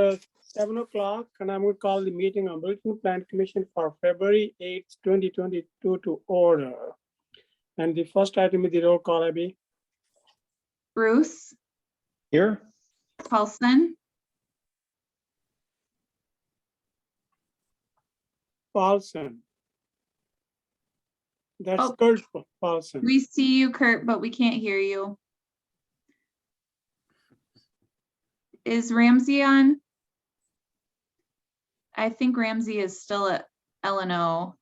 7 o'clock, and I'm going to call the meeting on Middleton Plan Commission for February 8th, 2022 to order. And the first item is the roll call, Abby. Bruce, Here. Paulson, Paulson. That's Oh. Kurt Paulson. we see you, Kurt, but we can't hear you. Is Ramsey on? I think Ramsey is still at L&O.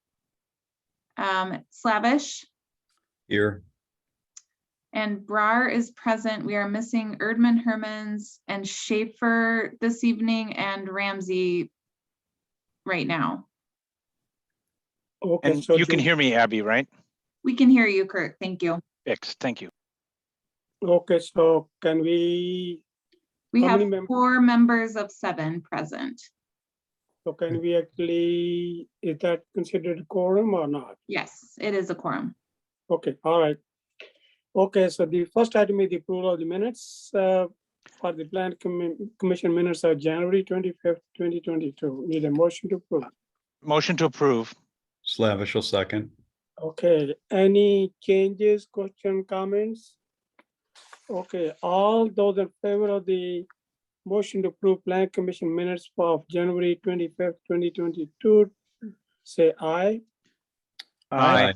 Slavish Here. and Brar is present. We are missing Erdman, Hermans, and Schaefer this evening, and Ramsey right now. Okay, And so you can hear me, Abby, right? We can hear you, Kurt. Thank you. Fixed, thank you. Okay, so can we, We How have many members? 4 members of 7 present. so can we actually, is that considered a quorum or not? Yes, it is a quorum. Okay, all right. Okay, so the first item is the approval of the minutes for the Plan Commission minutes of January 25th, 2022. Need a motion to approve. Motion to approve. Slavish will second. Okay, any changes, question, comments? Okay, all those in favor of the motion to approve Plan Commission minutes of January 25th, 2022, say aye. Aye.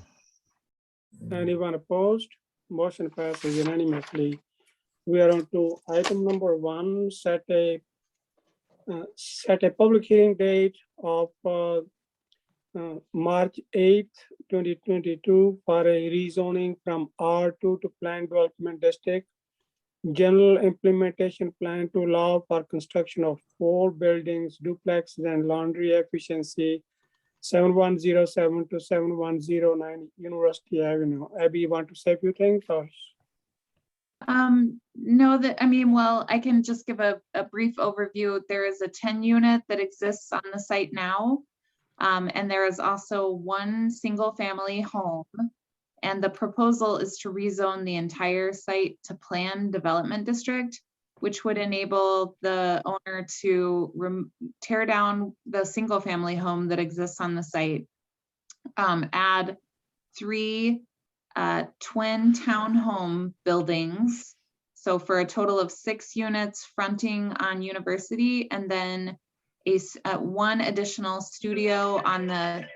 Anyone opposed? Motion passes unanimously. We are on to item number 1, set a public hearing date of March 8th, 2022 for a rezoning from R2 to Plan Development District. General implementation plan to allow for construction of 4 buildings, duplexes and laundry efficiency, 7107 to 7109 University Avenue. Abby, you want to say a few things? Or? No, well, I can just give a brief overview. There is a 10 unit that exists on the site now. And there is also 1 single family home. And the proposal is to rezone the entire site to Planned Development District, which would enable the owner to tear down the single family home that exists on the site, add 3 twin townhome buildings. So for a total of 6 units fronting on University, and then one additional studio on the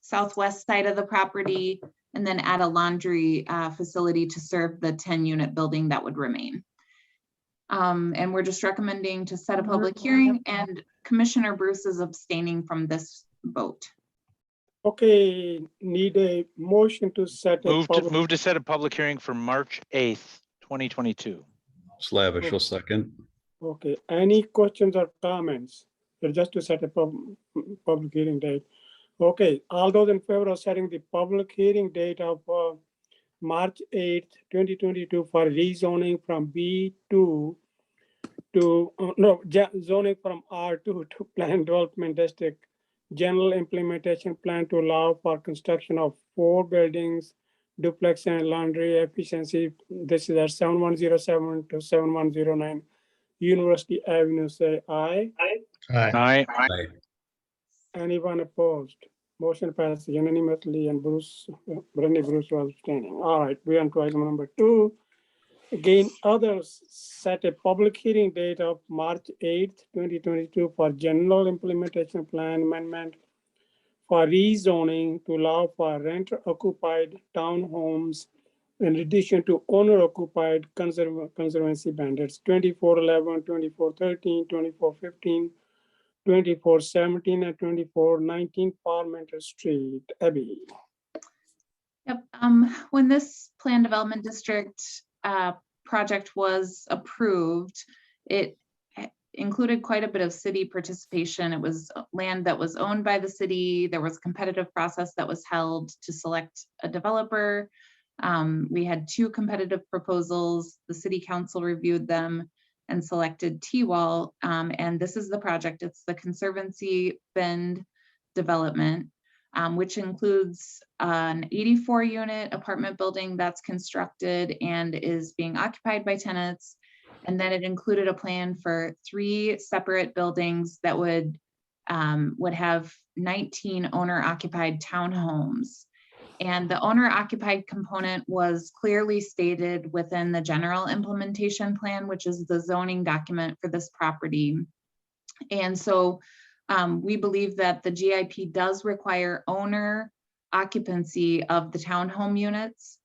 southwest side of the property, and then add a laundry facility to serve the 10 unit building that would remain. And we're just recommending to set a public hearing, and Commissioner Bruce is abstaining from this vote. Okay, need a motion to set a Move to set a public hearing for March 8th, 2022. Slavish will second. Okay, any questions or comments? So just to set a public hearing date. Okay, all those in favor of setting the public hearing date of March 8th, 2022 for rezoning from B2 to, zoning from R2 to Planned Development District, general implementation plan to allow for construction of 4 buildings, duplex and laundry efficiency. This is at 7107 to 7109 University Avenue. Say aye. Aye. Aye. Anyone opposed? Motion passes unanimously, and Brandy Bruce was abstaining. All right, we are on to item number 2. Again, others set a public hearing date of March 8th, 2022 for general implementation plan amendment for rezoning to allow for renter-occupied townhomes in addition to owner-occupied conservancy bandits 2411, 2413, 2415, 2417, and 2419 Parliamentary Street. Abby. Yep. When this Planned Development District project was approved, it included quite a bit of city participation. It was land that was owned by the city. There was a competitive process that was held to select a developer. We had 2 competitive proposals. The city council reviewed them and selected T-Wall. And this is the project. It's the Conservancy Bend development, which includes an 84-unit apartment building that's constructed and is being occupied by tenants, And then it included a plan for 3 separate buildings that would have 19 owner-occupied townhomes. And the owner-occupied component was clearly stated within the general implementation plan, which is the zoning document for this property. And so we believe that the GIP does require owner occupancy of the townhome units.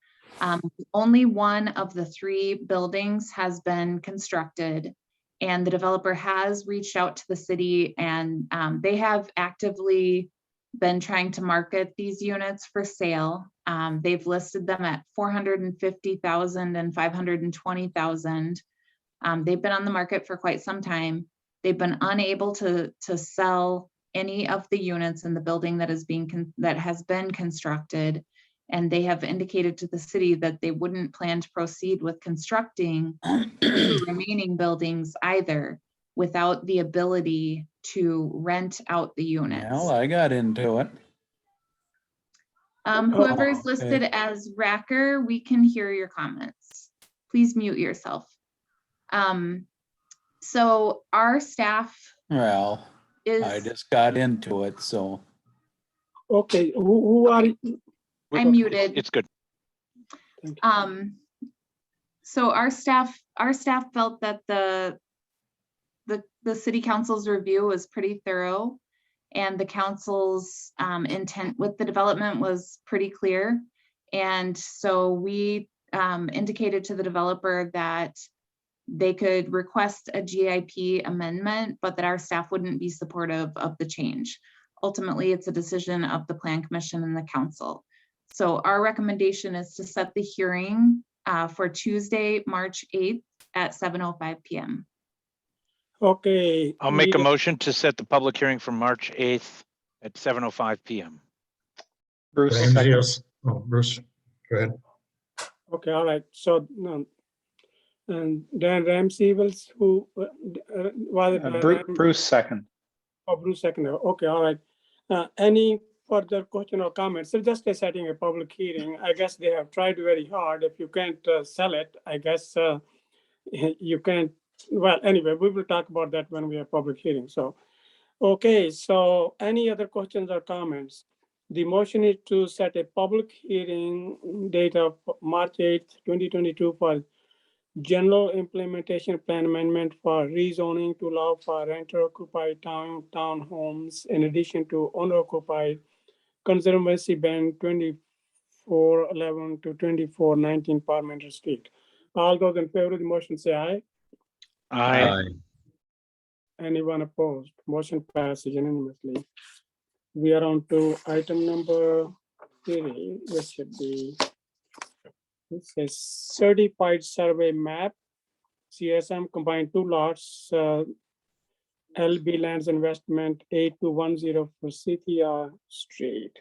Only one of the 3 buildings has been constructed, and the developer has reached out to the city, and they have actively been trying to market these units for sale. They've listed them at $450,000 and $520,000. They've been on the market for quite some time. They've been unable to sell any of the units in the building that has been constructed. And they have indicated to the city that they wouldn't plan to proceed with constructing the remaining buildings either without the ability to rent out the units. Well, I got into it. Whoever is okay. listed as Racker, we can hear your comments. Please mute yourself. So our staff Well, I is, just got into it, so. Okay, who are, I'm muted. It's good. So our staff felt that the city council's review was pretty thorough, and the council's intent with the development was pretty clear. And so we indicated to the developer that they could request a GIP amendment, but that our staff wouldn't be supportive of the change. Ultimately, it's a decision of the Plan Commission and the council. So our recommendation is to set the hearing for Tuesday, March 8th at 7:05 p.m. okay. I'll make a motion to set the public hearing for March 8th at 7:05 p.m. Bruce, Ramsey, second. yes. Oh, Bruce, go ahead. Okay, all right, so, and then Ramsey was who, was it? Bruce, second. Oh, Bruce second, okay, all right. Any further question or comments? So just setting a public hearing, I guess they have tried very hard. If you can't sell it, I guess you can't, well, anyway, we will talk about that when we have public hearing, so. Okay, so any other questions or comments? The motion is to set a public hearing date of March 8th, 2022 for general implementation plan amendment for rezoning to allow for renter-occupied townhomes in addition to owner-occupied conservancy band 2411 to 2419 Parliamentary Street. All those in favor of the motion say aye. Aye. Anyone opposed? Motion passes unanimously. We are on to item number 3, which should be, it says certified survey map, CSM combined 2 lots, LB Lands Investment 8210 Forsythia Street.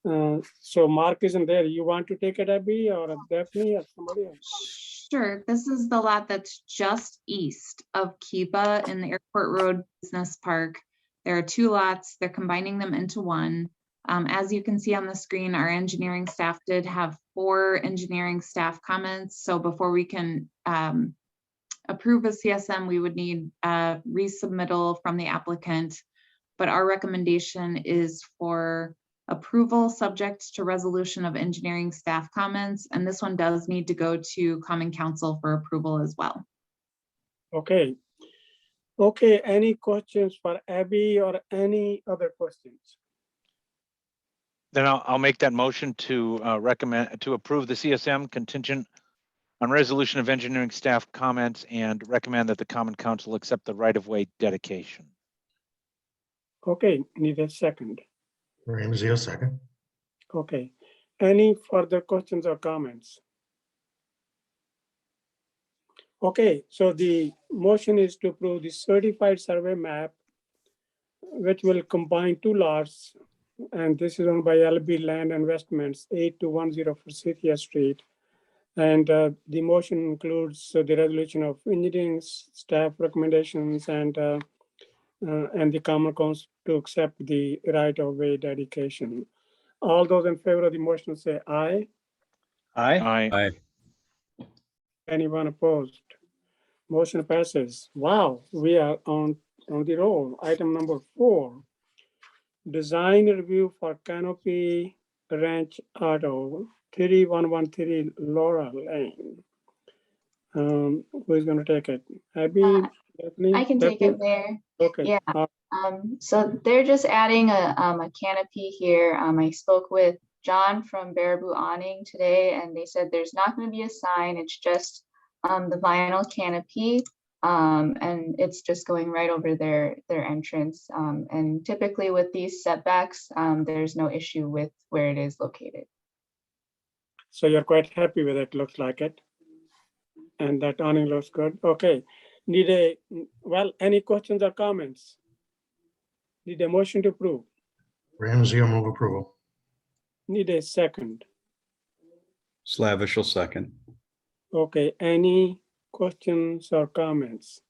So Mark isn't there. You want to take it, Abby, or Daphne, or somebody else? Sure, this is the lot that's just east of Kiva in the Airport Road Business Park. There are 2 lots, they're combining them into one. As you can see on the screen, our engineering staff did have 4 engineering staff comments. So before we can approve a CSM, we would need a resubmittal from the applicant. But our recommendation is for approval subject to resolution of engineering staff comments. And this one does need to go to Common Council for approval as well. Okay. Okay, any questions for Abby or any other questions? Then I'll make that motion to recommend, to approve the CSM contingent on resolution of engineering staff comments and recommend that the Common Council accept the right-of-way dedication. Okay, need a second. Ramsey, a second. Okay, any further questions or comments? Okay, so the motion is to approve the certified survey map, which will combine 2 lots, and this is owned by LB Land Investments, 8210 Forsythia Street. And the motion includes the resolution of engineering staff recommendations and the Common Council to accept the right-of-way dedication. All those in favor of the motion say aye. Aye. Aye. Aye. Anyone opposed? motion passes. Wow, we are on the roll. Item number 4, design review for Canopy Ranch Auto, 3113 Laura Lane. Who is going to take it? Abby? Daphne? I can take Daphne? it there. Okay. Yeah. So they're just adding a canopy here. I spoke with John from Baraboo Awning today, and they said there's not going to be a sign. It's just the vinyl canopy, and it's just going right over their entrance. And typically with these setbacks, there's no issue with where it is located. So you're quite happy with it, looks like it. And that awning looks good. Okay. Any questions or comments? Need a motion to approve. Ramsey will move approval. Need a second. Slavish will second. Okay, any questions or comments?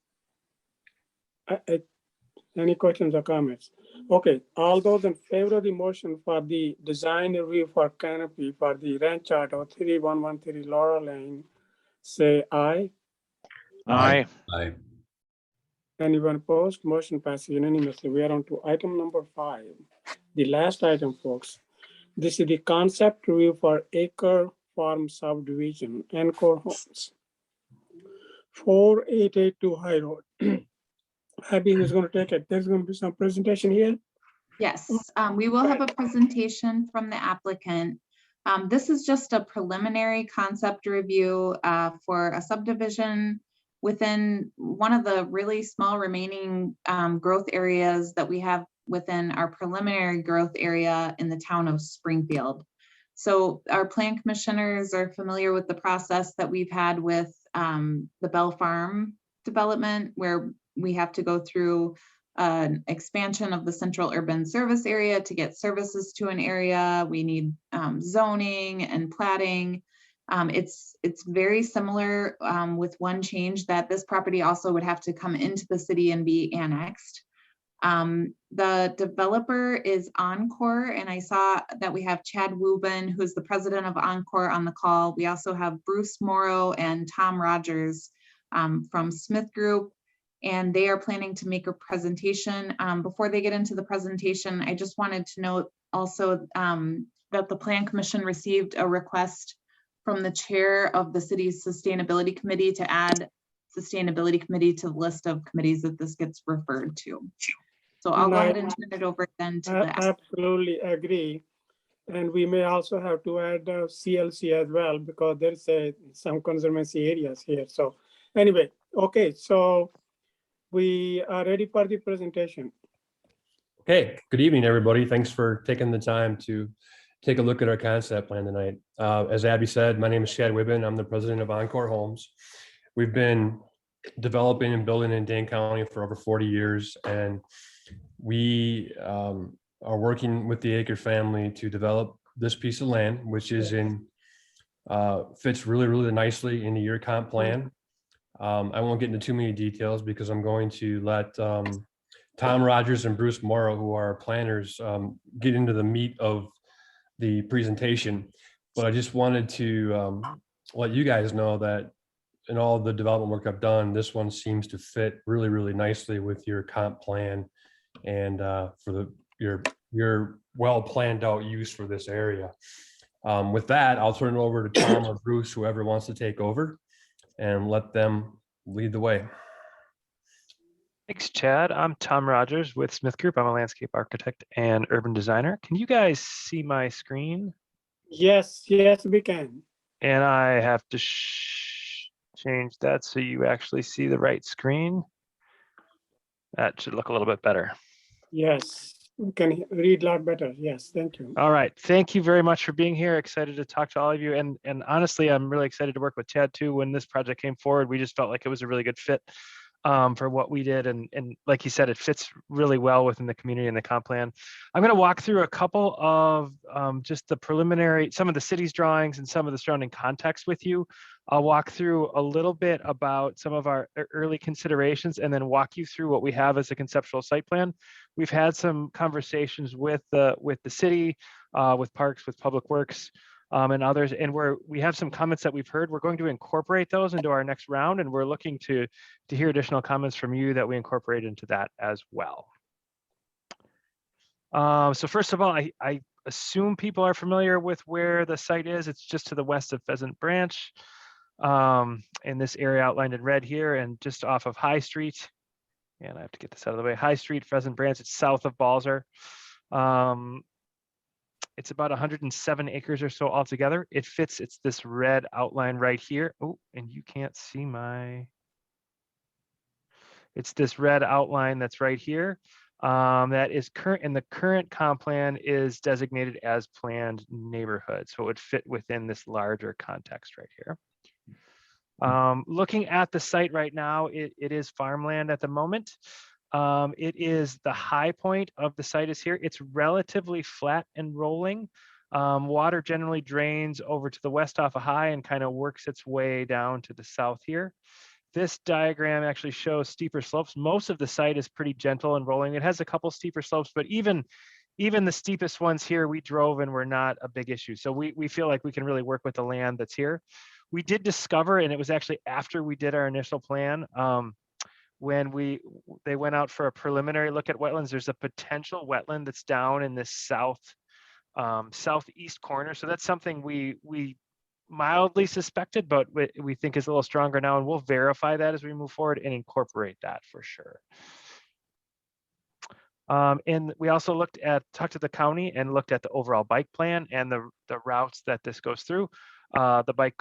Any questions or comments? Okay, all those in favor of the motion for the design review for canopy for the ranch auto 3113 Laura Lane, say aye. Aye. Aye. Anyone opposed? Motion passes unanimously. We are on to item number 5, the last item, folks. This is the concept review for Acre Farm Subdivision, Encore Homes, 4882 High Road. Abby, who's going to take it? There's going to be some presentation here. Yes, we will have a presentation from the applicant. This is just a preliminary concept review for a subdivision within one of the really small remaining growth areas that we have within our preliminary growth area in the town of Springfield. So our plan commissioners are familiar with the process that we've had with the Bell Farm development, where we have to go through an expansion of the central urban service area to get services to an area. We need zoning and platting. It's very similar with one change, that this property also would have to come into the city and be annexed. The developer is Encore, and I saw that we have Chad Wubin, who's the president of Encore, on the call. We also have Bruce Morrow and Tom Rogers from Smith Group, and they are planning to make a presentation. Before they get into the presentation, I just wanted to note also that the Plan Commission received a request from the chair of the city's sustainability committee to add sustainability committee to the list of committees that this gets referred to. So I'll go ahead and turn it over then to the. Absolutely agree. And we may also have to add CLC as well, because there's some conservancy areas here. So anyway, okay, so we are ready for the presentation. Okay, good evening, everybody. Thanks for taking the time to take a look at our concept plan tonight. As Abby said, my name is Chad Wibben. I'm the president of Encore Homes. We've been developing and building in Dane County for over 40 years, and we are working with the Acre family to develop this piece of land, which is fits really, really nicely into your comp plan. I won't get into too many details because I'm going to let Tom Rogers and Bruce Morrow, who are our planners, get into the meat of the presentation. But I just wanted to let you guys know that in all the development work I've done, this one seems to fit really, really nicely with your comp plan and for your well planned out use for this area. With that, I'll turn it over to Tom or Bruce, whoever wants to take over, and let them lead the way. Thanks, Chad. I'm Tom Rogers with Smith Group. I'm a landscape architect and urban designer. Can you guys see my screen? Yes, we can. And I have to change that so you actually see the right screen. That should look a little bit better. Yes, we can read a lot better. Yes, thank you. All right. Thank you very much for being here. Excited to talk to all of you. And honestly, I'm really excited to work with Chad too. When this project came forward, we just felt like it was a really good fit for what we did. And like he said, it fits really well within the community and the comp plan. I'm going to walk through a couple of just the preliminary, some of the city's drawings and some of the surrounding context with you. I'll walk through a little bit about some of our early considerations and then walk you through what we have as a conceptual site plan. We've had some conversations with the city, with Parks, with Public Works, and others. And we have some comments that we've heard. We're going to incorporate those into our next round, and we're looking to hear additional comments from you that we incorporate into that as well. So first of all, I assume people are familiar with where the site is. It's just to the west of Pheasant Branch, in this area outlined in red here, and just off of High Street. And I have to get this out of the way. High Street, Pheasant Branch. It's south of Balzer. It's about 107 acres or so altogether. It's this red outline right here. Oh, and you can't see it's this red outline that's right here. That is current, and the current comp plan is designated as planned neighborhood. So it would fit within this larger context right here. Looking at the site right now, it is farmland at the moment. It is the high point of the site is here. It's relatively flat and rolling. Water generally drains over to the west off of High and kind of works its way down to the south here. This diagram actually shows steeper slopes. Most of the site is pretty gentle and rolling. It has a couple steeper slopes, but even the steepest ones here we drove and were not a big issue. So we feel like we can really work with the land that's here. We did discover, and it was actually after we did our initial plan, when they went out for a preliminary look at wetlands, there's a potential wetland that's down in this southeast corner. So that's something we mildly suspected, but we think is a little stronger now, and we'll verify that as we move forward and incorporate that for sure. And we also talked to the county and looked at the overall bike plan and the routes that this goes through, the bike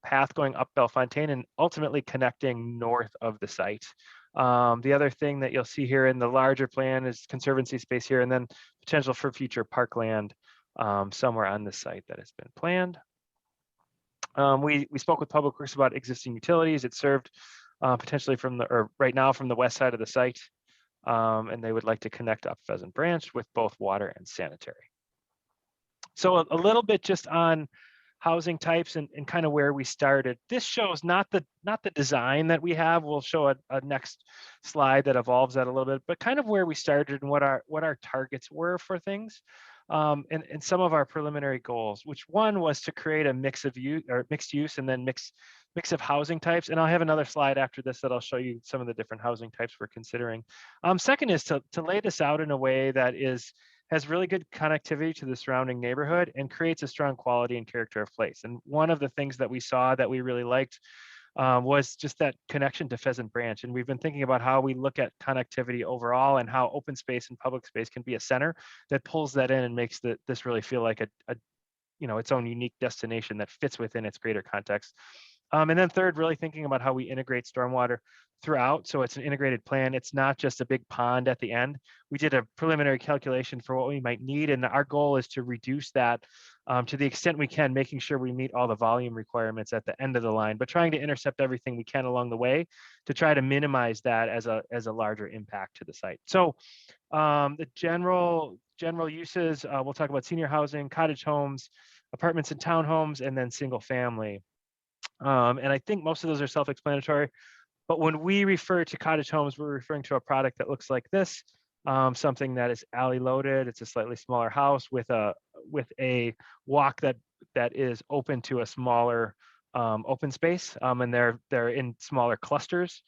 path going up Bellefontaine and ultimately connecting north of the site. The other thing that you'll see here in the larger plan is conservancy space here, and then potential for future parkland somewhere on the site that has been planned. We spoke with Public Works about existing utilities. It's served potentially right now from the west side of the site, and they would like to connect up Pheasant Branch with both water and sanitary. So a little bit just on housing types and kind of where we started. This shows not the design that we have. We'll show a next slide that evolves that a little bit, but kind of where we started and what our targets were for things. And some of our preliminary goals, which one was to create a mixed use and then mix of housing types. And I'll have another slide after this that I'll show you some of the different housing types we're considering. Second is to lay this out in a way that has really good connectivity to the surrounding neighborhood and creates a strong quality and character of place. And one of the things that we saw that we really liked was just that connection to Pheasant Branch. And we've been thinking about how we look at connectivity overall and how open space and public space can be a center that pulls that in and makes this really feel like its own unique destination that fits within its greater context. And then third, really thinking about how we integrate stormwater throughout. So it's an integrated plan. It's not just a big pond at the end. We did a preliminary calculation for what we might need. And our goal is to reduce that to the extent we can, making sure we meet all the volume requirements at the end of the line, but trying to intercept everything we can along the way to try to minimize that as a larger impact to the site. So the general uses, we'll talk about senior housing, cottage homes, apartments and townhomes, and then single family. And I think most of those are self-explanatory, but when we refer to cottage homes, we're referring to a product that looks like this, something that is alley loaded. It's a slightly smaller house with a walk that is open to a smaller open space, and they're in smaller clusters.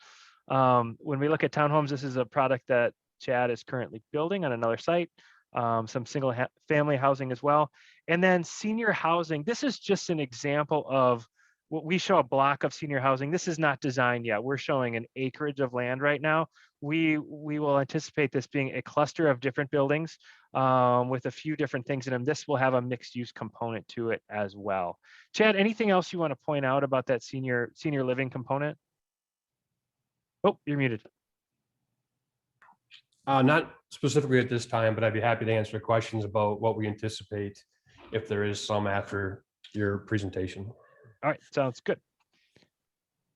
When we look at townhomes, this is a product that Chad is currently building on another site, some single family housing as well. And then senior housing, this is just an example of what we show, a block of senior housing. This is not designed yet. We're showing an acreage of land right now. We will anticipate this being a cluster of different buildings with a few different things in them. This will have a mixed use component to it as well. Chad, anything else you want to point out about that senior living component? Oh, you're muted. Not specifically at this time, but I'd be happy to answer questions about what we anticipate if there is some after your presentation. All right, sounds good.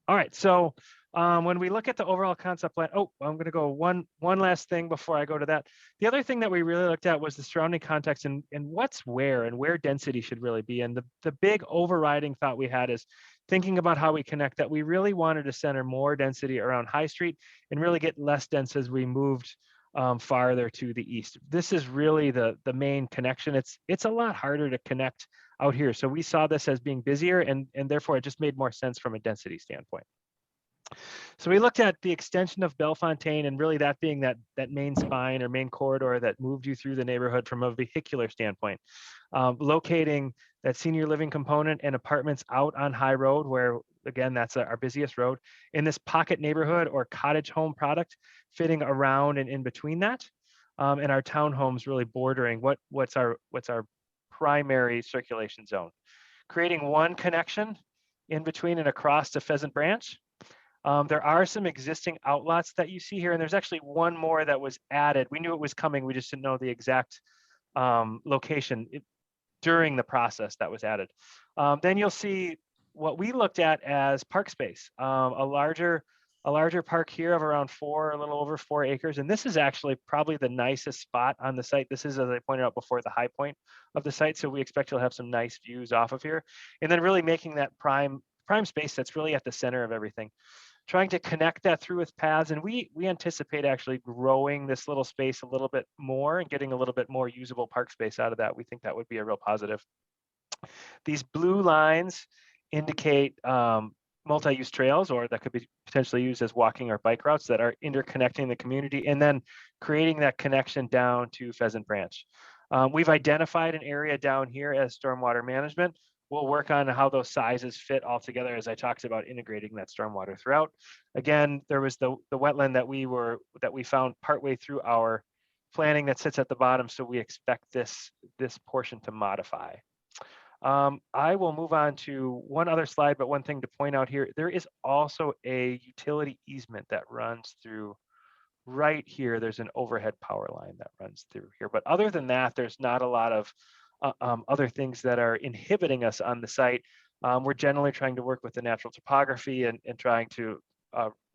All right, so when we look at the overall concept plan, I'm going to go one last thing before I go to that. The other thing that we really looked at was the surrounding context and what's where and where density should really be. And the big overriding thought we had is thinking about how we connect that. We really wanted to center more density around High Street and really get less dense as we moved farther to the east. This is really the main connection. It's a lot harder to connect out here. So we saw this as being busier, and therefore it just made more sense from a density standpoint. So we looked at the extension of Bellefontaine, and really that being that main spine or main corridor that moved you through the neighborhood from a vehicular standpoint. Locating that senior living component and apartments out on High Road, where again, that's our busiest road, in this pocket neighborhood or cottage home product fitting around and in between that. And our townhomes really bordering what's our primary circulation zone. Creating one connection in between and across to Pheasant Branch. There are some existing outlots that you see here, and there's actually one more that was added. We knew it was coming, we just didn't know the exact location during the process that was added. Then you'll see what we looked at as park space, a larger park here of around a little over 4 acres. And this is actually probably the nicest spot on the site. This is, as I pointed out before, the high point of the site. So we expect you'll have some nice views off of here. And then really making that prime space that's really at the center of everything. Trying to connect that through with paths. And we anticipate actually growing this little space a little bit more and getting a little bit more usable park space out of that. We think that would be a real positive. These blue lines indicate multi-use trails, or that could be potentially used as walking or bike routes that are interconnecting the community and then creating that connection down to Pheasant Branch. We've identified an area down here as stormwater management. We'll work on how those sizes fit all together as I talked about integrating that stormwater throughout. Again, there was the wetland that we found partway through our planning that sits at the bottom, so we expect this portion to modify. I will move on to one other slide, but one thing to point out here, there is also a utility easement that runs through right here. There's an overhead power line that runs through here. But other than that, there's not a lot of other things that are inhibiting us on the site. We're generally trying to work with the natural topography and trying to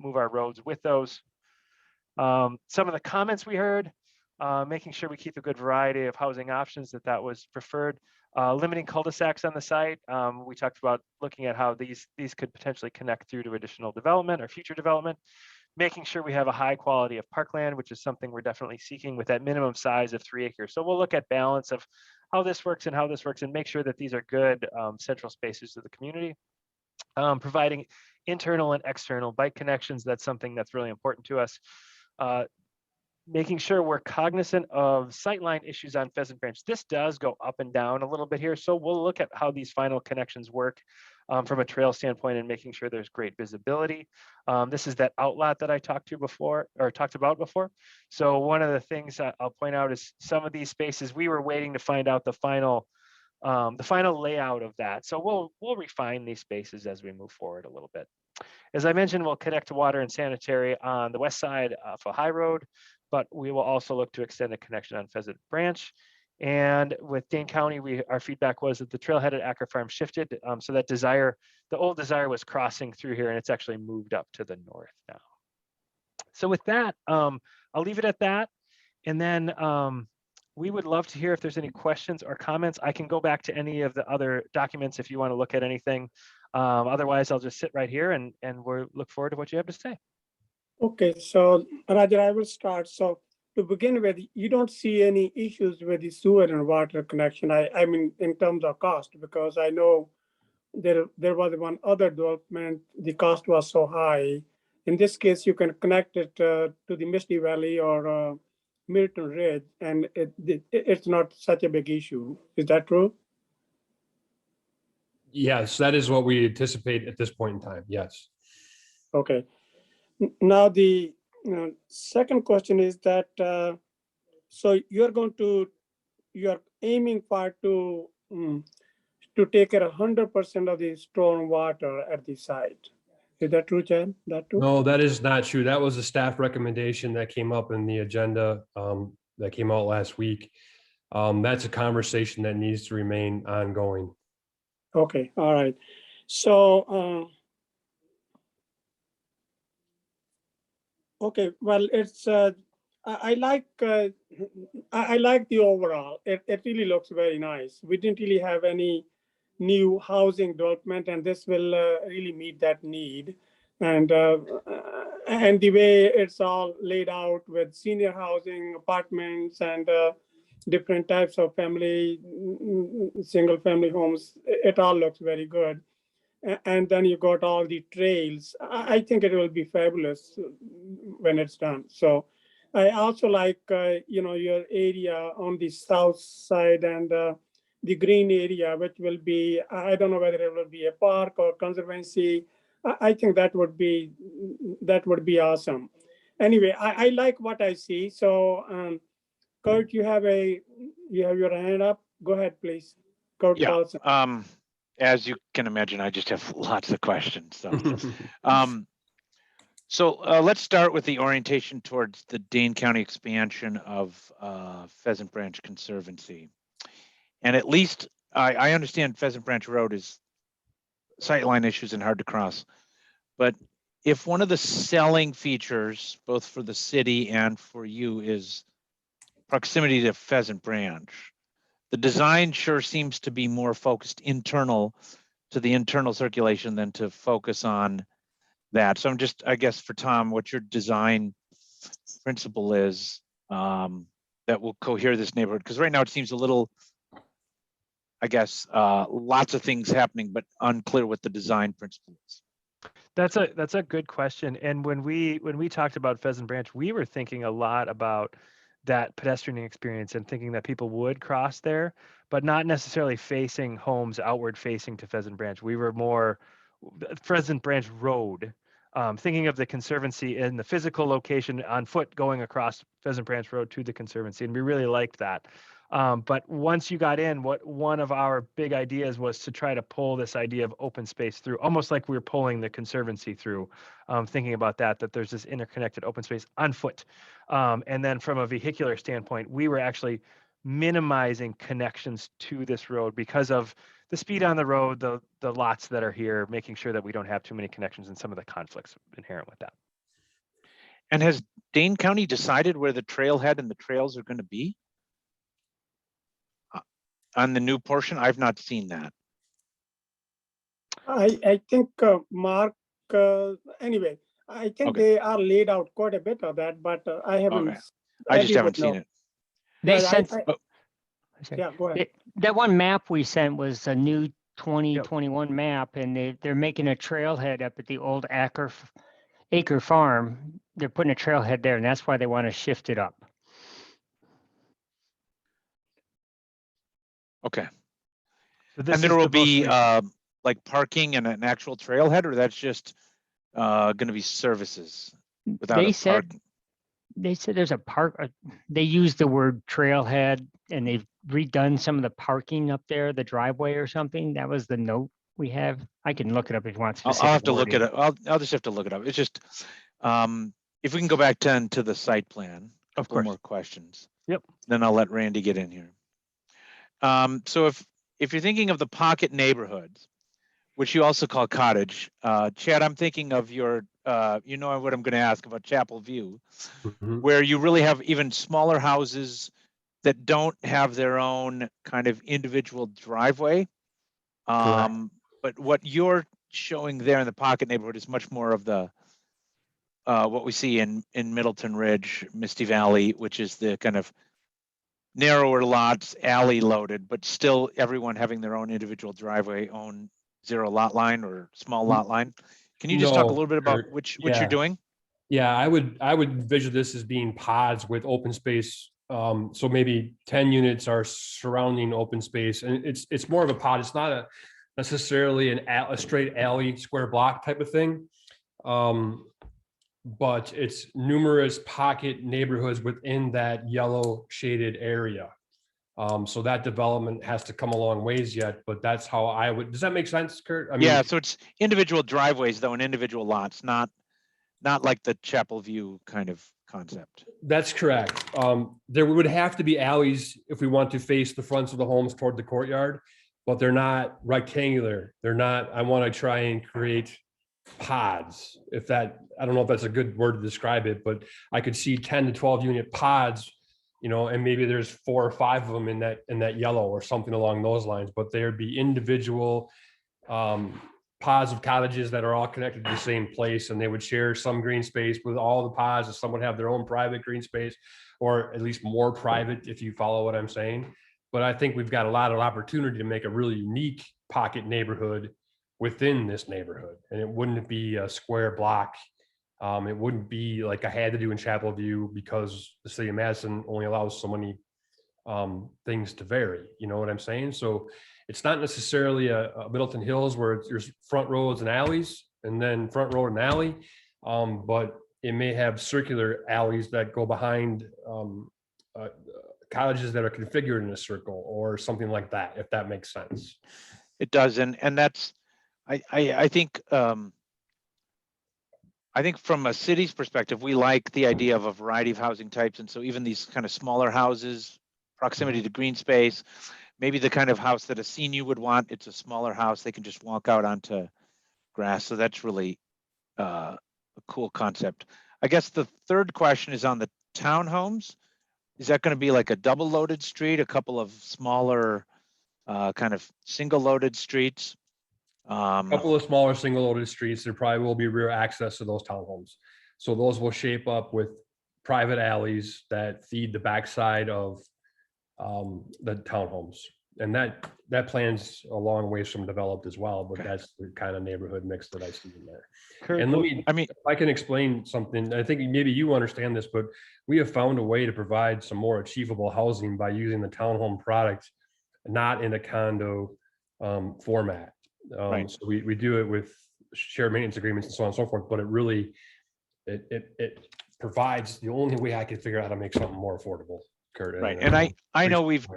move our roads with those. Some of the comments we heard, making sure we keep a good variety of housing options, that was preferred. Limiting cul-de-sacs on the site. We talked about looking at how these could potentially connect through to additional development or future development. Making sure we have a high quality of parkland, which is something we're definitely seeking with that minimum size of 3 acres. So we'll look at balance of how this works and make sure that these are good central spaces to the community. Providing internal and external bike connections. That's something that's really important to us. Making sure we're cognizant of sightline issues on Pheasant Branch. This does go up and down a little bit here. So we'll look at how these final connections work from a trail standpoint and making sure there's great visibility. This is that outlot that I talked about before. So one of the things I'll point out is some of these spaces, we were waiting to find out the final layout of that. So we'll refine these spaces as we move forward a little bit. As I mentioned, we'll connect to water and sanitary on the west side for High Road, but we will also look to extend a connection on Pheasant Branch. And with Dane County, our feedback was that the trailhead at Acker Farm shifted. So that the old Desire was crossing through here, and it's actually moved up to the north now. So with that, I'll leave it at that. And then we would love to hear if there's any questions or comments. I can go back to any of the other documents if you want to look at anything. Otherwise, I'll just sit right here and we'll look forward to what you have to say. Okay, so Roger, I will start. So to begin with, you don't see any issues with the sewer and water connection. I mean, in terms of cost, because I know there was one other development, the cost was so high. In this case, you can connect it to the Misty Valley or Middleton Ridge, and it's not such a big issue. Is that true? Yes, that is what we anticipate at this point in time. Yes. Okay. Now the second question is that so you're aiming for to take care of 100% of the storm water at the site. Is that true, Chad? That true? No, that is not true. That was a staff recommendation that came up in the agenda that came out last week. That's a conversation that needs to remain ongoing. Okay, all right. So, okay, well, it's I like the overall. It really looks very nice. We didn't really have any new housing development, and this will really meet that need. And And the way it's all laid out with senior housing, apartments, and different types of family, single family homes, it all looks very good. And then you got all the trails. I think it will be fabulous when it's done. So I also like, your area on the south side and the green area, which will be, I don't know whether it will be a park or conservancy. I think that would be awesome. Anyway, I like what I see. So Kurt, you have your hand up. Go ahead, please. Kurt Yeah. Carlson. As you can imagine, I just have lots of questions. So let's start with the orientation towards the Dane County expansion of Pheasant Branch Conservancy. And at least I understand Pheasant Branch Road is sightline issues and hard to cross. But if one of the selling features, both for the city and for you, is proximity to Pheasant Branch, the design sure seems to be more focused internal to the internal circulation than to focus on that. So I'm just, I guess for Tom, what your design principle is that will cohere this neighborhood? Because right now it seems a little, I guess, lots of things happening, but unclear what the design principle is. That's a good question. And when we talked about Pheasant Branch, we were thinking a lot about that pedestrian experience and thinking that people would cross there, but not necessarily facing homes outward facing to Pheasant Branch. We were more Pheasant Branch Road, thinking of the Conservancy in the physical location on foot going across Pheasant Branch Road to the Conservancy. And we really liked that. But once you got in, one of our big ideas was to try to pull this idea of open space through, almost like we were pulling the Conservancy through, thinking about that there's this interconnected open space on foot. And then from a vehicular standpoint, we were actually minimizing connections to this road because of the speed on the road, the lots that are here, making sure that we don't have too many connections and some of the conflicts inherent with that. And has Dane County decided where the trailhead and the trails are going to be? On the new portion, I've not seen that. I think Mark, anyway, I think Okay. they are laid out quite a bit of that, but I haven't. Okay. I just Abby haven't would seen know. it. They Yeah, sent, Yeah, go ahead. that one map we sent was a new 2021 map, and they're making a trailhead up at the old Acre Farm. They're putting a trailhead there, and that's why they want to shift it up. Okay. So And there will be like parking and an actual trailhead, or that's just going to be services without They a said parking? They said there's a park. They used the word trailhead, and they've redone some of the parking up there, the driveway or something. That was the note we have. I can look it up if you want specific. I'll have to look wording. at it. I'll just have to look it up. It's just if we can go back to the site plan, a couple more questions. Yep. Then I'll let Randy get in here. So if you're thinking of the pocket neighborhoods, which you also call cottage, Chad, I'm thinking of your, you know what I'm going to ask about Chapel View, where you really have even smaller houses that don't have their own kind of individual driveway. But what you're showing there in the pocket neighborhood is much more of the what we see in Middleton Ridge, Misty Valley, which is the kind of narrower lots, alley loaded, but still everyone having their own individual driveway, own zero lot line or small lot line. Can you just talk a little bit about which you're doing? Yeah, I would envision this as being pods with open space. So maybe 10 units are surrounding open space, and it's more of a pod. It's not necessarily a straight alley square block type of thing. But it's numerous pocket neighborhoods within that yellow shaded area. So that development has to come a long ways yet, but that's how I would, does that make sense, Kurt? I mean, yeah, so it's individual driveways though, and individual lots, not like the Chapel View kind of concept. That's correct. There would have to be alleys if we want to face the fronts of the homes toward the courtyard, but they're not rectangular. They're not, I want to try and create pods. If that, I don't know if that's a good word to describe it, but I could see 10 to 12 unit pods, you know, and maybe there's 4 or 5 of them in that yellow or something along those lines, but there'd be individual pods of cottages that are all connected to the same place, and they would share some green space with all the pods, and some would have their own private green space, or at least more private, if you follow what I'm saying. But I think we've got a lot of opportunity to make a really unique pocket neighborhood within this neighborhood, and it wouldn't be a square block. It wouldn't be like I had to do in Chapel View because the city of Madison only allows so many things to vary. You know what I'm saying? So it's not necessarily a Middleton Hills where there's front roads and alleys and then front road and alley, but it may have circular alleys that go behind cottages that are configured in a circle or something like that, if that makes sense. It does, and that's, I think from a city's perspective, we like the idea of a variety of housing types, and so even these kind of smaller houses, proximity to green space, maybe the kind of house that a senior would want. It's a smaller house; they can just walk out onto grass. So that's really a cool concept. I guess the third question is on the townhomes. Is that going to be like a double loaded street, a couple of smaller kind of single loaded streets? A couple of smaller single loaded streets. There probably will be rear access to those townhomes. So those will shape up with private alleys that feed the backside of the townhomes. And that plan's a long ways from developed as well, but that's the kind of neighborhood mix that I see in there. Kurt, And if I can explain something, I think maybe you understand this, but we have found a way to provide some more achievable housing by using the townhome product, not in a condo format. Right. So we do it with shared maintenance agreements and so on and so forth, but it really, it provides the only way I can figure out how to make something more affordable, Kurt. Right, and I know we've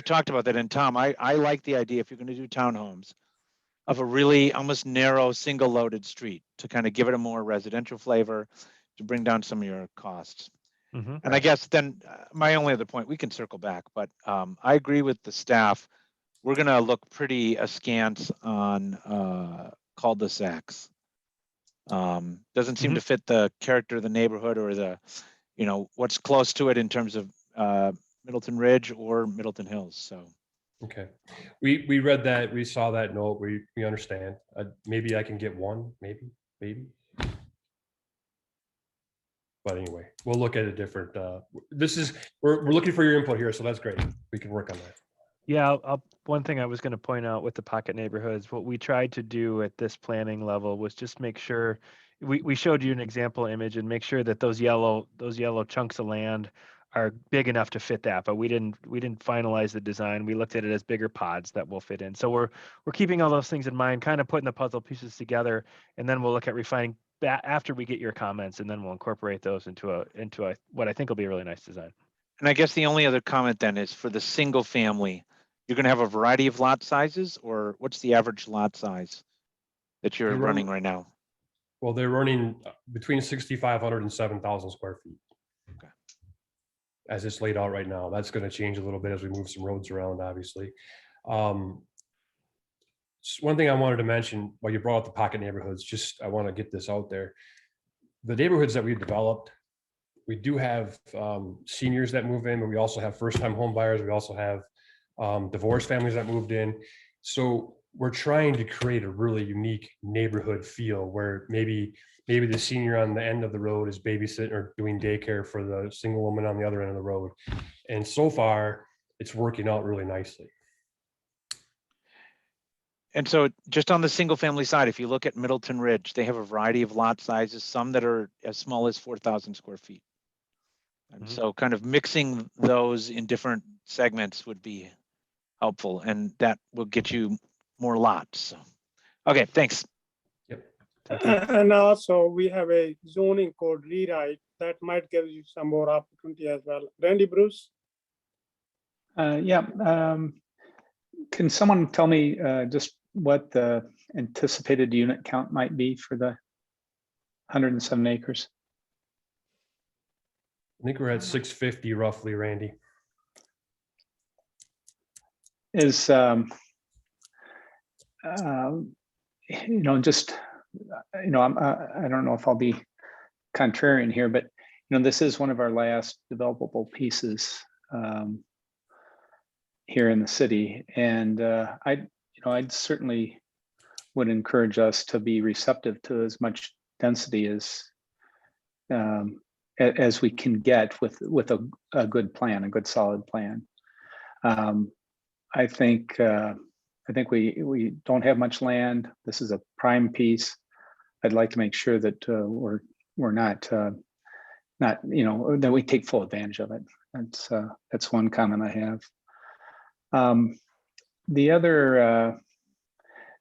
talked about that, and Tom, I like the idea, if you're going to do townhomes, of a really almost narrow single loaded street to kind of give it a more residential flavor, to bring down some of your costs. And I guess then my only other point, we can circle back, but I agree with the staff. We're going to look pretty askance on cul-de-sacs. Doesn't seem to fit the character of the neighborhood or the, what's close to it in terms of Middleton Ridge or Middleton Hills. So, okay, we read that, we saw that note, we understand. Maybe I can get one, maybe. But anyway, we'll look at a different. We're looking for your input here, so that's great. We can work on that. Yeah, one thing I was going to point out with the pocket neighborhoods, what we tried to do at this planning level was just make sure we showed you an example image and make sure that those yellow chunks of land are big enough to fit that. But we didn't finalize the design. We looked at it as bigger pods that will fit in. So we're keeping all those things in mind, kind of putting the puzzle pieces together, and then we'll look at refining that after we get your comments, and then we'll incorporate those into a what I think will be a really nice design. And I guess the only other comment then is for the single family, you're going to have a variety of lot sizes, or what's the average lot size that you're running right now? Well, they're running between 6,500 and 7,000 square feet. Okay. As it's laid out right now. That's going to change a little bit as we move some roads around, obviously. One thing I wanted to mention while you brought up the pocket neighborhoods, just I want to get this out there. The neighborhoods that we've developed, we do have seniors that move in, but we also have first-time home buyers. We also have divorced families that moved in. So we're trying to create a really unique neighborhood feel where maybe the senior on the end of the road is babysitting or doing daycare for the single woman on the other end of the road. And so far, it's working out really nicely. And so just on the single family side, if you look at Middleton Ridge, they have a variety of lot sizes, some that are as small as 4,000 square feet. And so kind of mixing those in different segments would be helpful, and that will get you more lots. So, okay, thanks. Yep. And also we have a zoning code rewrite that might give you some more opportunity as well. Randy Bruce? Can someone tell me just what the anticipated unit count might be for the 107 acres? I think we're at 650 roughly, Randy. Is just I don't know if I'll be contrarian here, but this is one of our last developable pieces here in the city, and I'd certainly would encourage us to be receptive to as much density as we can get with a good plan, a good solid plan. I think we don't have much land. This is a prime piece. I'd like to make sure that we're not that we take full advantage of it. That's one comment I have. The other,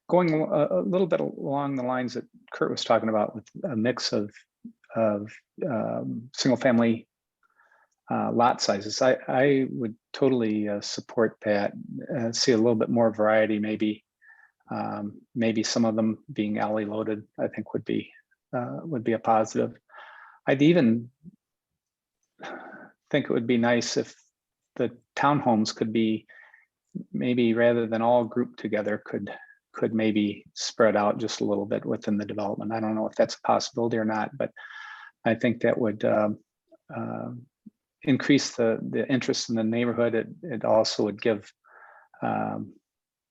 going a little bit along the lines that Kurt was talking about, with a mix of single family lot sizes, I would totally support that. See a little bit more variety, maybe some of them being alley loaded, I think would be a positive. I'd even think it would be nice if the townhomes could be, maybe rather than all grouped together, could maybe spread out just a little bit within the development. I don't know if that's a possibility or not, but I think that would increase the interest in the neighborhood. It also would give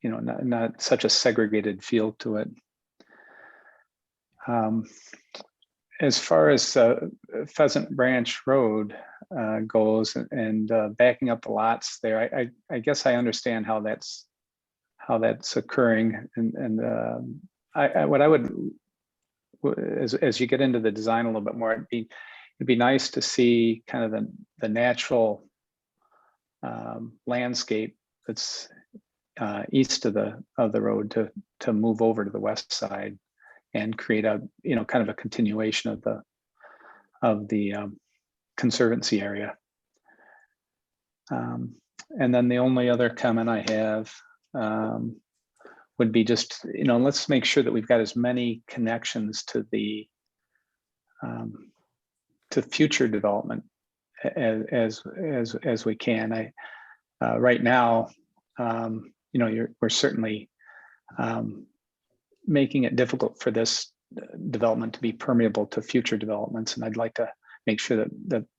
not such a segregated feel to it. As far as Pheasant Branch Road goes, and backing up the lots there, I guess I understand how that's occurring, and what I would, as you get into the design a little bit more, it'd be nice to see kind of the natural landscape that's east of the road to move over to the west side and create a kind of a continuation of the conservancy area. And then the only other comment I have would be just, let's make sure that we've got as many connections to the to future development as we can. Right now, we're certainly making it difficult for this development to be permeable to future developments, and I'd like to make sure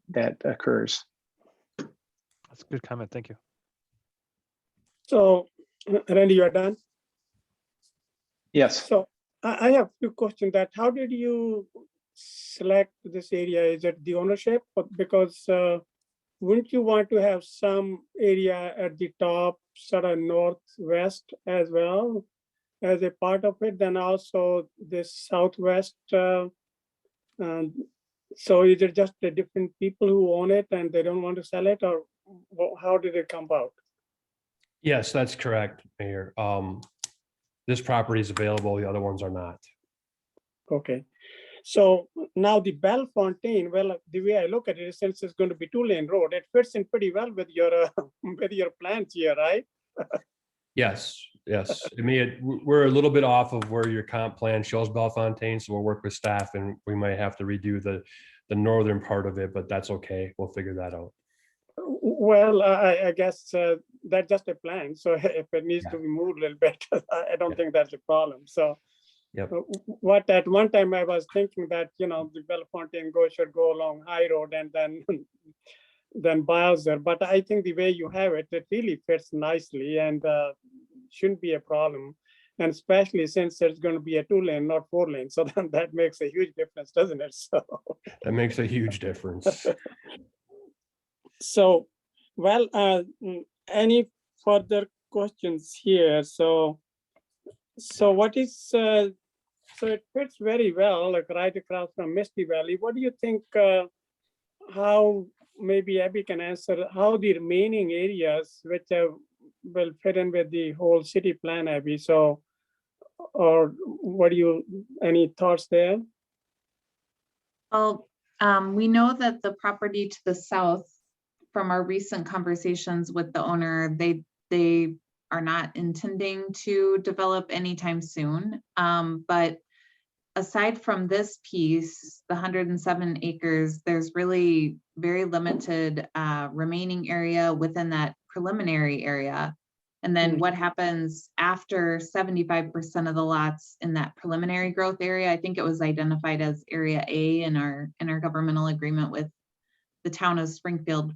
that occurs. That's a good comment. Thank you. So, Randy, you are done? Yes. So I have a few questions. That how did you select this area? Is it the ownership? Because wouldn't you want to have some area at the top, sort of northwest as well as a part of it, then also this southwest? So is it just the different people who own it and they don't want to sell it, or how did it come about? Yes, that's correct, Mayor. This property is available, the other ones are not. Okay. So now the Bellefontaine, well, the way I look at it, since it's going to be 2-lane road, it fits in pretty well with your plans here, right? Yes. I mean, we're a little bit off of where your comp plan shows Bellefontaine, so we'll work with staff and we might have to redo the northern part of it, but that's okay. We'll figure that out. Well, I guess that's just a plan. So if it needs to be moved a little bit, I don't think that's a problem. So what at one time I was thinking that, the Bellefontaine should go along High Road and then Bowser. But I think the way you have it, it really fits nicely and shouldn't be a problem. And especially since there's going to be a 2-lane, not 4-lane. So then that makes a huge difference, doesn't it? So that makes a huge difference. So, well, any further questions here? So what is, so it fits very well, like right across from Misty Valley. What do you think, how, maybe Abby can answer, how the remaining areas which will fit in with the whole city plan, Abby? So, or what do you, any thoughts there? Well, we know that the property to the south, from our recent conversations with the owner, they are not intending to develop anytime soon. But aside from this piece, the 107 acres, there's really very limited remaining area within that preliminary area. And then what happens after 75% of the lots in that preliminary growth area, I think it was identified as Area A in our intergovernmental agreement with the town of Springfield.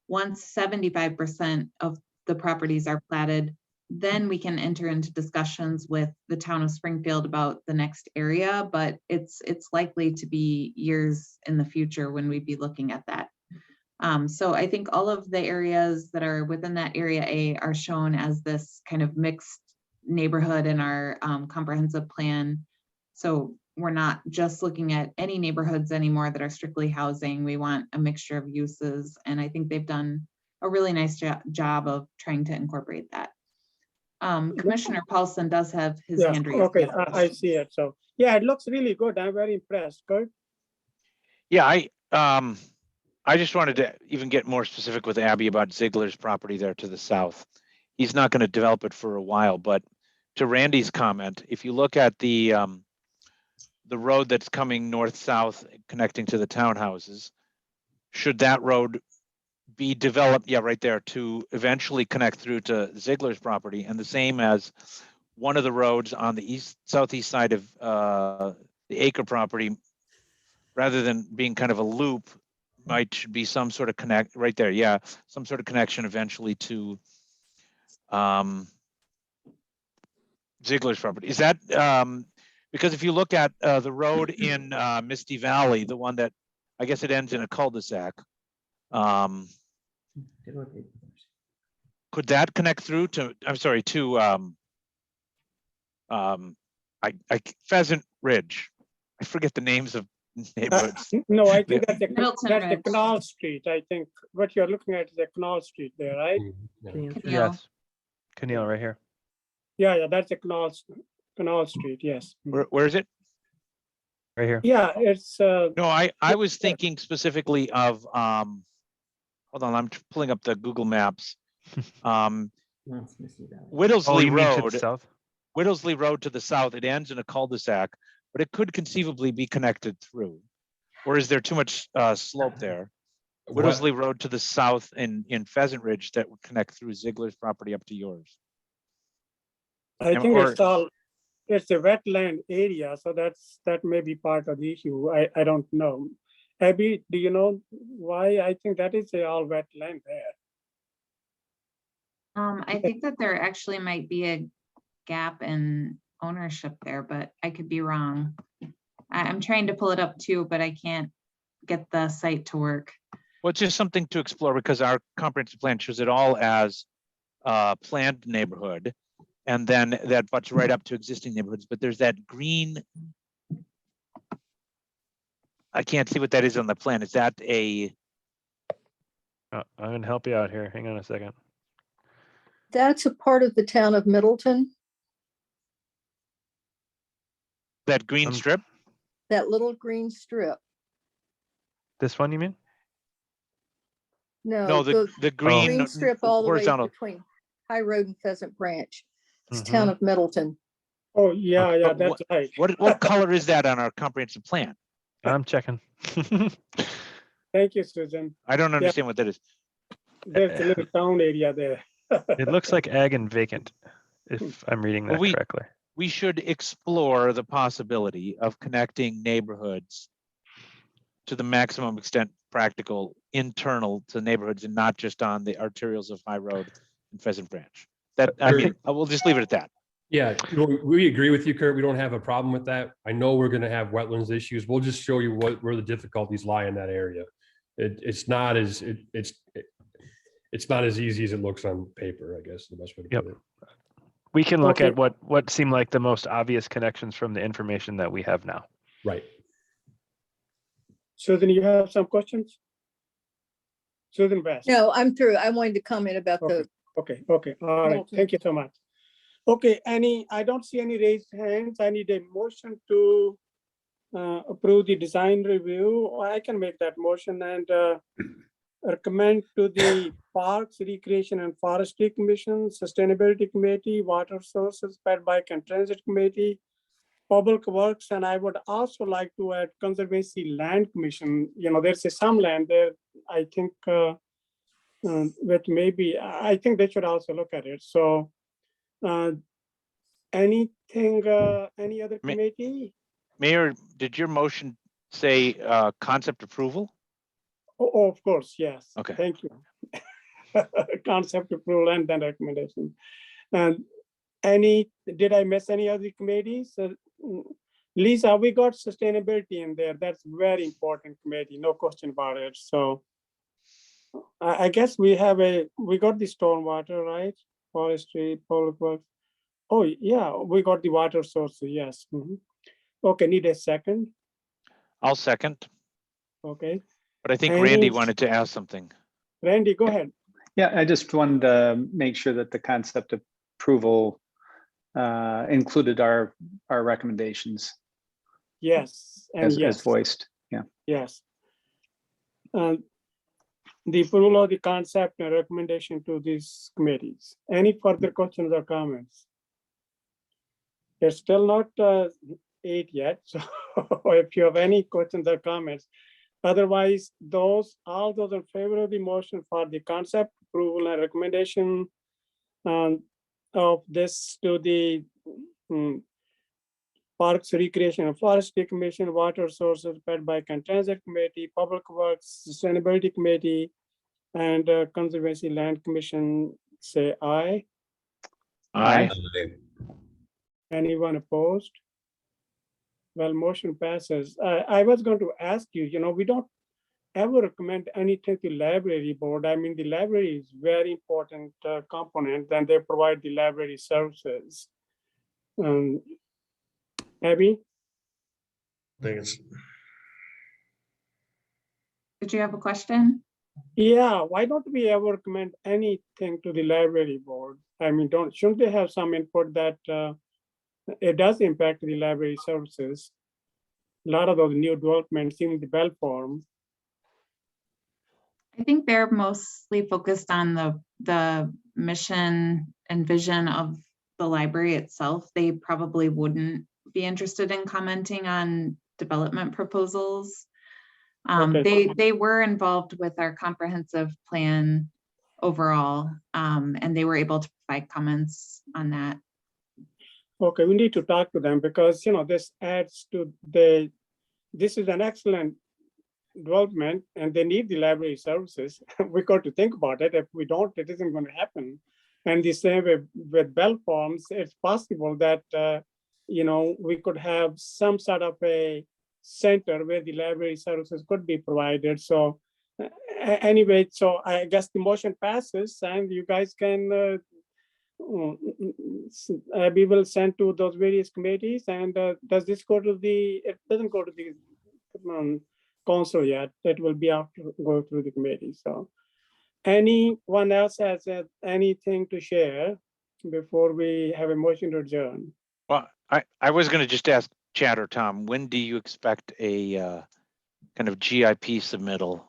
Once 75% of the properties are platted, then we can enter into discussions with the town of Springfield about the next area, but it's likely to be years in the future when we'd be looking at that. So I think all of the areas that are within that area A are shown as this kind of mixed neighborhood in our comprehensive plan. So we're not just looking at any neighborhoods anymore that are strictly housing. We want a mixture of uses, and I think they've done a really nice job of trying to incorporate that. Commissioner Paulson does have his Yeah, hand raised. okay, I see it. So, yeah, it looks really good. I'm very impressed. Good. Yeah, I just wanted to even get more specific with Abby about Ziegler's property there to the south. He's not going to develop it for a while, but to Randy's comment, if you look at the road that's coming north-south connecting to the townhouses, should that road be developed, yeah, right there, to eventually connect through to Ziegler's property, and the same as one of the roads on the southeast side of the acre property, rather than being kind of a loop, should be some sort of connect right there. Yeah, some sort of connection eventually to Ziegler's property. Is that because if you look at the road in Misty Valley, the one that I guess it ends in a cul-de-sac, could that connect through to? I'm sorry, to Pheasant Ridge. I forget the names of neighborhoods. No, I think Yeah. Middleton that's the Ridge. Canal Street. I think what you're looking at is the Canal Street there, right? Yeah. Camille. Yes. Keneal right here. Yeah, that's the Canal Street, yes. Where is it? Right here. Yeah, it's, No, I was thinking specifically of hold on, I'm pulling up the Google Maps. Oh, Whittlesley you mean to the Road. south? Whittlesley Road to the south, it ends in a cul-de-sac, but it could conceivably be connected through. Or is there too much slope there? Whittlesley Road to the south in Pheasant Ridge that would connect through Ziegler's property up to yours. I And- think or- it's a wetland area, so that may be part of the issue. I don't know. Abby, do you know why? I think that is all wetland there. I think that there actually might be a gap in ownership there, but I could be wrong. I'm trying to pull it up too, but I can't get the site to work. Well, it's just something to explore because our comprehensive plan shows it all as planned neighborhood. And then that butts right up to existing neighborhoods, but there's that green. I can't see what that is on the plan. Is that a? I'm gonna help you out here. Hang on a second. That's a part of the town of Middleton, That green strip? that little green strip. This one, you mean? No, the the green green strip all the way horizontal. between High Road and Pheasant Branch. It's Mhm. town of Middleton. Oh, yeah, But that's right. What color is that on our comprehensive plan? I'm checking. Thank you, Susan. I don't understand what that is. There's a little town area there. It looks like ag and vacant, if I'm reading Well, that correctly. We should explore the possibility of connecting neighborhoods to the maximum extent practical internal to neighborhoods and not just on the arterials of High Road and Pheasant Branch. That, I mean, we'll just leave it at that. Yeah, we agree with you, Kurt. We don't have a problem with that. I know we're gonna have wetlands issues. We'll just show you where the difficulties lie in that area. It's not as easy as it looks on paper, I guess, the best way to Yep. put it. We can look Okay. at what seem like the most obvious connections from the information that we have now. Right. Susan, you have some questions? Susan West. No, I'm through. I wanted to comment about the, Okay, all right, Middleton. thank you so much. Okay, I don't see any raised hands. I need a motion to approve the design review. I can make that motion and recommend to the Parks, Recreation and Forestry Commission, Sustainability Committee, Water Sources, Pet Bike and Transit Committee, Public Works, and I would also like to add Conservancy Land Commission. There's some land there, I think, which maybe, I think they should also look at it. So anything, any other Ma- committee? Mayor, did your motion say concept approval? Oh, of course, yes. Okay. Thank you. Concept approval and then recommendation. And did I miss any other committees? Lisa, we got sustainability in there. That's very important committee, no question about it. So I guess we got the stormwater, right? Forestry, public works. Oh, yeah, we got the water sources, yes. Mhm. Okay, need a second. I'll second, Okay, but I think Any- Randy wanted to ask something. Randy, go ahead. Yeah, I just wanted to make sure that the concept approval included our recommendations Yes, and as yes, voiced. Yeah. yes. The approval of the concept and recommendation to these committees. Any further questions or comments? It's still not 8 yet, so if you have any questions or comments. Otherwise, all those in favor of the motion for the concept approval and recommendation of this to the Parks, Recreation and Forestry Commission, Water Sources, Pet Bike and Transit Committee, Public Works, Sustainability Committee, and Conservancy Land Commission, say aye. Aye. Anyone opposed? Well, motion passes. I was going to ask you, we don't ever recommend anything to library board. I mean, the library is very important component, and they provide the library services. Abby? I think it's, Did you have a question? Yeah, why don't we ever recommend anything to the library board? I mean, shouldn't they have some input that it does impact the library services? A lot of those new developments in the Bell Forum. I think they're mostly focused on the mission and vision of the library itself. They probably wouldn't be interested in commenting on development proposals. Okay. They were involved with our comprehensive plan overall, and they were able to provide comments on that. Okay, we need to talk to them because, this adds to this is an excellent development and they need the library services. We got to think about it. If we don't, it isn't going to happen. And the same with Bell Farms, it's possible that, we could have some sort of a center where the library services could be provided. So anyway, so I guess the motion passes and you guys can, we will send to those various committees. And does this go to it doesn't go to the council yet. It will be after go through the committee. So anyone else has anything to share before we have a motion to adjourn? Well, I was going to just ask Chad or Tom, when do you expect a kind of GIP submittal?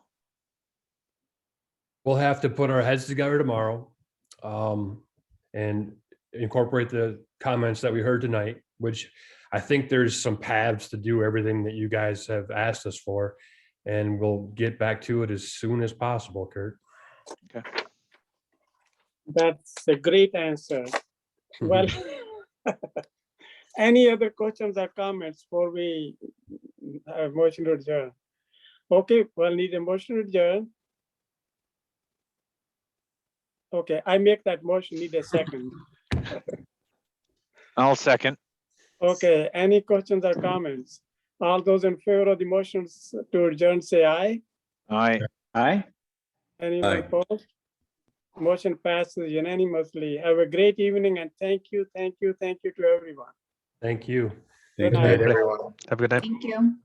We'll have to put our heads together tomorrow and incorporate the comments that we heard tonight, which I think there's some paths to do everything that you guys have asked us for, and we'll get back to it as soon as possible, Kurt. Okay. That's a great answer. Well, any other questions or comments before we have motion to adjourn? Okay, well, need a motion to adjourn. Okay, I make that motion, need a second. I'll second. Okay, any questions or comments? All those in favor of the motions to adjourn, say aye. Aye. Aye. Anyone Aye. opposed? Motion passes unanimously. Have a great evening and thank you to everyone. Thank you. Good Thank you. night. everyone. Have a good night. Thank you.